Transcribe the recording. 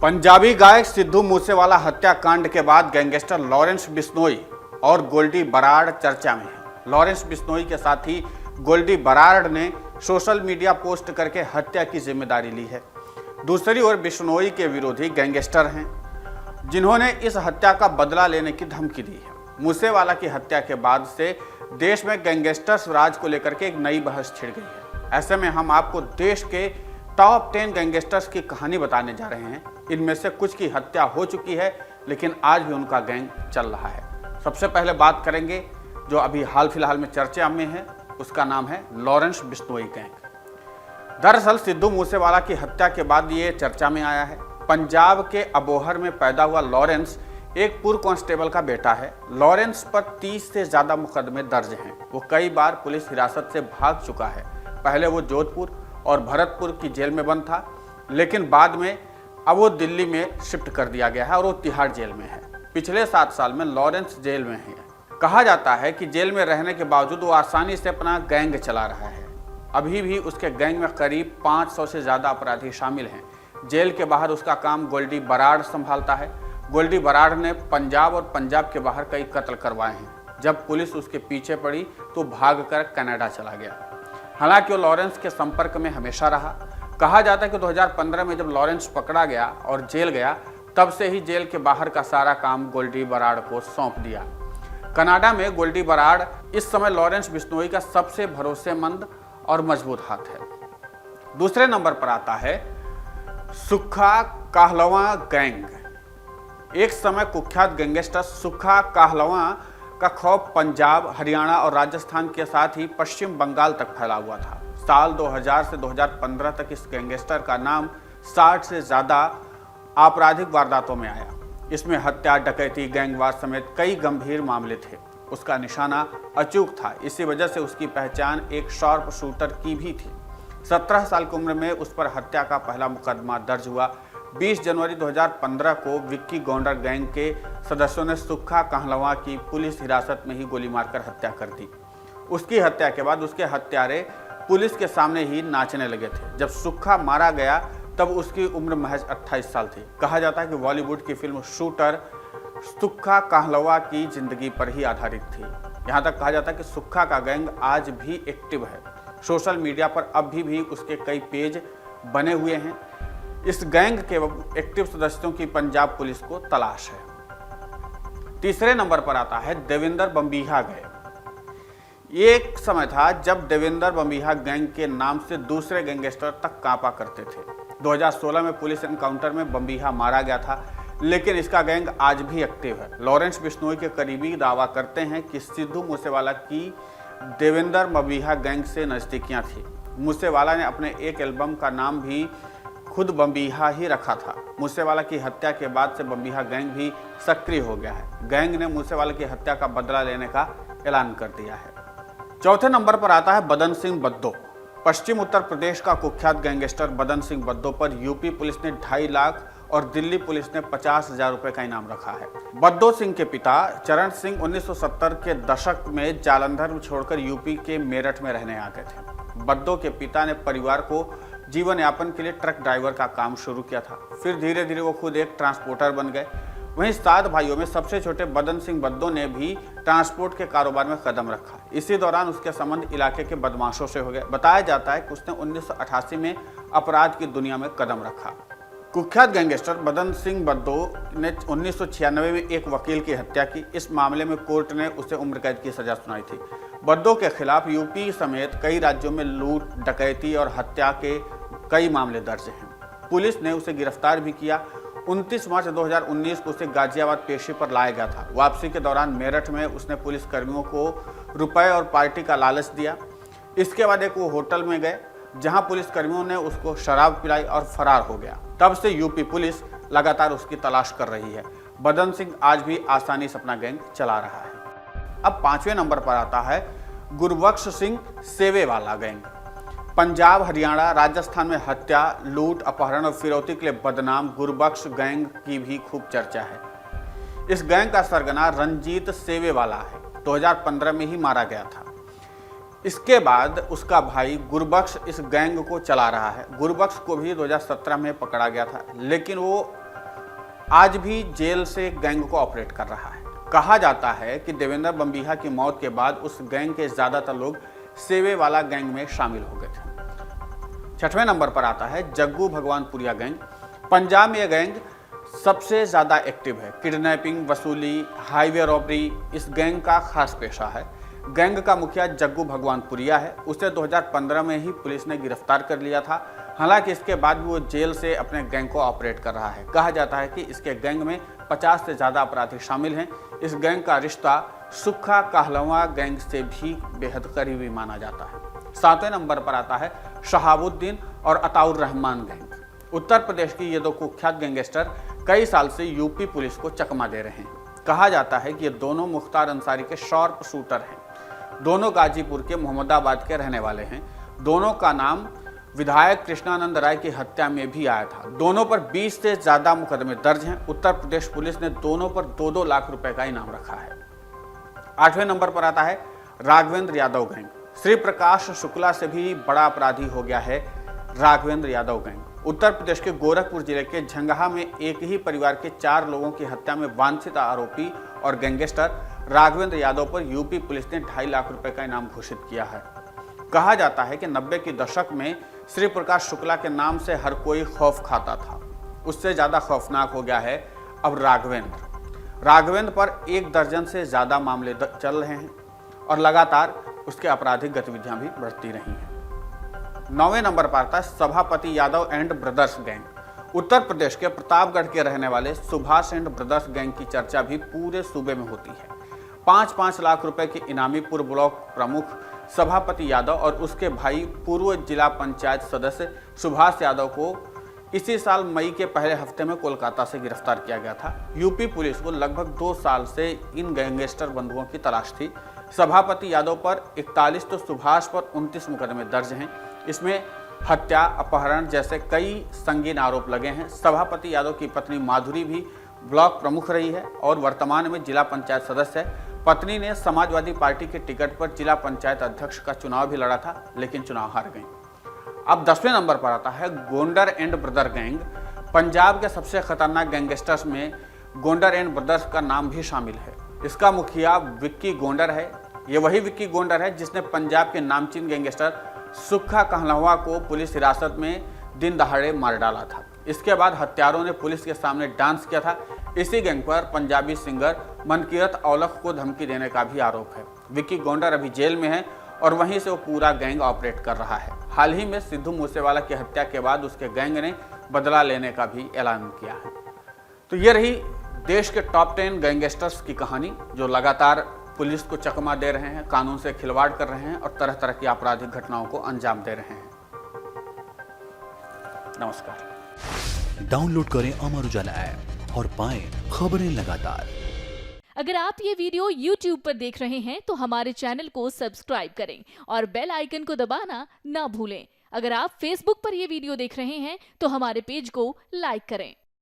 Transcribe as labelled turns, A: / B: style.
A: पंजाबी गायक सिद्धू मूसेवाला हत्याकांड के बाद गैंगस्टर लॉरेंस बिश्नोई और गोल्डी बराड़ चर्चा में है। लॉरेंस बिश्नोई के साथ ही गोल्डी बराड़ ने सोशल मीडिया पोस्ट करके हत्या की जिम्मेदारी ली है। दूसरी ओर बिश्नोई के विरोधी गैंगस्टर हैं जिन्होंने इस हत्या का बदला लेने की धमकी दी है। मूसेवाला की हत्या के बाद से देश में गैंगस्टर्स राज को लेकर के एक नई बहस छिड़ गई है। ऐसे में हम आपको देश के टॉप 10 गैंगस्टर्स की कहानी बताने जा रहे हैं। इनमें से कुछ की हत्या हो चुकी है, लेकिन आज भी उनका गैंग चल रहा है। सबसे पहले बात करेंगे जो अभी हाल फिलहाल में चर्चा में है, उसका नाम है लॉरेंस बिश्नोई गैंग। दरअसल सिद्धू मूसेवाला की हत्या के बाद ये चर्चा में आया है। पंजाब के अबोहर में पैदा हुआ लॉरेंस एक पूर्व कांस्टेबल का बेटा है। लॉरेंस पर 30 से ज्यादा मुकदमे दर्ज हैं। वो कई बार पुलिस हिरासत से भाग चुका है। पहले वो जोधपुर और भरतपुर की जेल में बंद था, लेकिन बाद में अब वो दिल्ली में शिफ्ट कर दिया गया है और वो तिहाड़ जेल में है। पिछले 7 साल में लॉरेंस जेल में है। कहा जाता है कि जेल में रहने के बावजूद वो आसानी से अपना गैंग चला रहा है। अभी भी उसके गैंग में करीब 500 से ज़्यादा अपराधी शामिल हैं। जेल के बाहर उसका काम गोल्डी बराड़ संभालता है। गोल्डी बराड़ ने पंजाब और पंजाब के बाहर कई कत्ल करवाए हैं। जब पुलिस उसके पीछे पड़ी तो भागकर कनाडा चला गया। हालांकि वो लॉरेंस के संपर्क में हमेशा रहा। कहा जाता है कि 2015 में जब लॉरेंस पकड़ा गया और जेल गया, तब से ही जेल के बाहर का सारा काम गोल्डी बराड़ को सौंप दिया। कनाडा में गोल्डी बराड़ इस समय लॉरेंस बिश्नोई का सबसे भरोसेमंद और मजबूत हाथ है। दूसरे नंबर पर आता है सुक्खा काहलवा गैंग। एक समय कुख्यात गैंगस्टर सुक्खा काहलवा का खौफ पंजाब, हरियाणा और राजस्थान के साथ ही पश्चिम बंगाल तक फैला हुआ था। साल 2000 से 2015 तक इस गैंगस्टर का नाम 60 से ज़्यादा आपराधिक वारदातों में आया। इसमें हत्या, डकैती, गैंगवार समेत कई गंभीर मामले थे। उसका निशाना अचूक था। इसी वजह से उसकी पहचान एक शार्प शूटर की भी थी। 17 साल की उम्र में उस पर हत्या का पहला मुकदमा दर्ज हुआ। 20 जनवरी 2015 को विक्की गौंडर गैंग के सदस्यों ने सुक्खा काहलवा की पुलिस हिरासत में ही गोली मारकर हत्या कर दी। उसकी हत्या के बाद उसके हत्यारे पुलिस के सामने ही नाचने लगे थे। जब सुक्खा मारा गया तब उसकी उम्र महज 28 साल थी। कहा जाता है कि बॉलीवुड की फिल्म शूटर सुक्खा काहलवा की जिंदगी पर ही आधारित थी। यहाँ तक कहा जाता है कि सुक्खा का गैंग आज भी एक्टिव है। सोशल मीडिया पर अभी भी उसके कई पेज बने हुए हैं। इस गैंग के एक्टिव सदस्यों की पंजाब पुलिस को तलाश है। तीसरे नंबर पर आता है देवेंद्र बम्बीहा गैंग। एक समय था जब देवेंद्र बम्बीहा गैंग के नाम से दूसरे गैंगस्टर तक कांपा करते थे। 2016 में पुलिस एनकाउंटर में बम्बीहा मारा गया था, लेकिन इसका गैंग आज भी एक्टिव है। लॉरेंस बिश्नोई के करीबी दावा करते हैं कि सिद्धू मूसेवाला की देवेंद्र बम्बीहा गैंग से नज़दीकियां थी। मूसेवाला ने अपने एक एल्बम का नाम भी खुद बम्बीहा ही रखा था। मूसेवाला की हत्या के बाद से बम्बीहा गैंग भी सक्रिय हो गया है। गैंग ने मूसेवाला की हत्या का बदला लेने का ऐलान कर दिया है। चौथे नंबर पर आता है बदन सिंह बद्दो। पश्चिम उत्तर प्रदेश का कुख्यात गैंगस्टर बदन सिंह बद्दो पर यूपी पुलिस ने 2.5 लाख और दिल्ली पुलिस ने 50,000 रुपए का इनाम रखा है। बद्दो सिंह के पिता चरण सिंह 1970 के दशक में जालंधर छोड़कर यूपी के मेरठ में रहने आ गए थे। बद्दो के पिता ने परिवार को जीवन यापन के लिए ट्रक ड्राइवर का काम शुरू किया था। फिर धीरे धीरे वो खुद एक ट्रांसपोर्टर बन गए। वहीं 7 भाइयों में सबसे छोटे बदन सिंह बद्दो ने भी ट्रांसपोर्ट के कारोबार में कदम रखा। इसी दौरान उसके संबंध इलाके के बदमाशों से हो गए। बताया जाता है कि उसने 1988 में अपराध की दुनिया में कदम रखा। कुख्यात गैंगस्टर बदन सिंह बद्दो ने 1996 में एक वकील की हत्या की। इस मामले में कोर्ट ने उसे उम्र कैद की सजा सुनाई थी। बद्दो के खिलाफ यूपी समेत कई राज्यों में लूट, डकैती और हत्या के कई मामले दर्ज हैं। पुलिस ने उसे गिरफ्तार भी किया। 29 मार्च 2019 को उसे गाजियाबाद पेशी पर लाया गया था। वापसी के दौरान मेरठ में उसने पुलिस कर्मियों को रुपए और पार्टी का लालच दिया। इसके बाद एक वो होटल में गए जहां पुलिस कर्मियों ने उसको शराब पिलाई और फरार हो गया। तब से यूपी पुलिस लगातार उसकी तलाश कर रही है। बदन सिंह आज भी आसानी से अपना गैंग चला रहा है। अब 5वें नंबर पर आता है गुरबख्श सिंह सेवेवाला गैंग। पंजाब, हरियाणा, राजस्थान में हत्या, लूट, अपहरण और फिरौती के लिए बदनाम गुरबख्श गैंग की भी खूब चर्चा है। इस गैंग का सरगना रंजीत सेवेवाला है। 2015 में ही मारा गया था। इसके बाद उसका भाई गुरबख्श इस गैंग को चला रहा है। गुरबख्श को भी 2017 में पकड़ा गया था, लेकिन वो आज भी जेल से गैंग को ऑपरेट कर रहा है। कहा जाता है कि देवेंद्र बम्बिहा की मौत के बाद उस गैंग के ज्यादातर लोग सेवे वाला गैंग में शामिल हो गए थे। 6वें नंबर पर आता है जग्गू भगवानपुरिया गैंग। पंजाब में यह गैंग सबसे ज्यादा एक्टिव है। किडनैपिंग, वसूली, हाईवे रॉबरी इस गैंग का खास पेशा है। गैंग का मुखिया जग्गू भगवानपुरिया है। उसे 2015 में ही पुलिस ने गिरफ्तार कर लिया था। हालांकि इसके बाद भी वो जेल से अपने गैंग को ऑपरेट कर रहा है। कहा जाता है कि इसके गैंग में 50 से ज़्यादा अपराधी शामिल हैं। इस गैंग का रिश्ता सुक्खा कहलवा गैंग से भी बेहद करीबी माना जाता है। 7वें नंबर पर आता है शहाबुद्दीन और अताउर रहमान गैंग। उत्तर प्रदेश की ये दो कुख्यात गैंगस्टर कई साल से यूपी पुलिस को चकमा दे रहे हैं। कहा जाता है कि ये दोनों मुख्तार अंसारी के शार्प शूटर हैं। दोनों गाजीपुर के मोहम्मदाबाद के रहने वाले हैं। दोनों का नाम विधायक कृष्णानंद राय की हत्या में भी आया था। दोनों पर 20 से ज्यादा मुकदमे दर्ज हैं। उत्तर प्रदेश पुलिस ने दोनों पर 2-2 लाख रुपए का इनाम रखा है। 8वें नंबर पर आता है राघवेंद्र यादव गैंग। श्री प्रकाश शुक्ला से भी बड़ा अपराधी हो गया है राघवेंद्र यादव गैंग। उत्तर प्रदेश के गोरखपुर जिले के झंगहा में एक ही परिवार के 4 लोगों की हत्या में वांछित आरोपी और गैंगस्टर राघवेंद्र यादव पर यूपी पुलिस ने 2.5 लाख रुपए का इनाम घोषित किया है। कहा जाता है कि 90 के दशक में श्री प्रकाश शुक्ला के नाम से हर कोई खौफ खाता था। उससे ज्यादा खौफनाक हो गया है अब राघवेंद्र पर 1 दर्जन से ज्यादा मामले चल रहे हैं और लगातार उसके आपराधिक गतिविधियां भी बढ़ती रही हैं। 9वें नंबर पर आता है सभापति Yadav and brothers gang. Uttar Pradesh के प्रतापगढ़ के रहने वाले सुभाष एंड ब्रदर्स गैंग की चर्चा भी पूरे सूबे में होती है। 5-5 लाख रुपए के इनामी पूर्व ब्लॉक प्रमुख सभापति यादव और उसके भाई पूर्व जिला पंचायत सदस्य सुभाष यादव को इसी साल मई के पहले हफ्ते में कोलकाता से गिरफ्तार किया गया था। यूपी पुलिस को लगभग 2 साल से इन गैंगस्टर बंधुओं की तलाश थी। सभापति यादव पर 41 तो सुभाष पर 29 मुकदमे दर्ज हैं। इसमें हत्या, अपहरण जैसे कई संगीन आरोप लगे हैं। सभापति यादव की पत्नी माधुरी भी ब्लॉक प्रमुख रही है और वर्तमान में जिला पंचायत सदस्य है। पत्नी ने समाजवादी पार्टी के टिकट पर जिला पंचायत अध्यक्ष का चुनाव भी लड़ा था, लेकिन चुनाव हार गई। अब 10वें नंबर पर आता है Gounder and brother gang. Punjab के सबसे खतरनाक गैंगस्टर्स में गोंडर एंड ब्रदर्स का नाम भी शामिल है। इसका मुखिया विक्की गोंडर है। ये वही विक्की गोंडर है जिसने पंजाब के नामचीन गैंगस्टर सुक्खा कहलवा को पुलिस हिरासत में दिन दहाड़े मार डाला था। इसके बाद हत्यारों ने पुलिस के सामने डांस किया था। इसी गैंग पर पंजाबी सिंगर मनकीरत औलख को धमकी देने का भी आरोप है। विक्की गोंडर अभी जेल में है और वहीं से वो पूरा गैंग ऑपरेट कर रहा है। हाल ही में सिद्धू मूसेवाला की हत्या के बाद उसके गैंग ने बदला लेने का भी ऐलान किया है। तो ये रही देश के टॉप 10 गैंगस्टर्स की कहानी, जो लगातार पुलिस को चकमा दे रहे हैं, कानून से खिलवाड़ कर रहे हैं और तरह तरह की आपराधिक घटनाओं को अंजाम दे रहे हैं। नमस्कार।
B: डाउनलोड करें अमर उजाला ऐप और पाएं खबरें लगातार।
C: अगर आप ये वीडियो YouTube पर देख रहे हैं तो हमारे चैनल को सब्सक्राइब करें और बेल आइकन को दबाना ना भूलें। अगर आप Facebook पर ये वीडियो देख रहे हैं तो हमारे पेज को लाइक करें।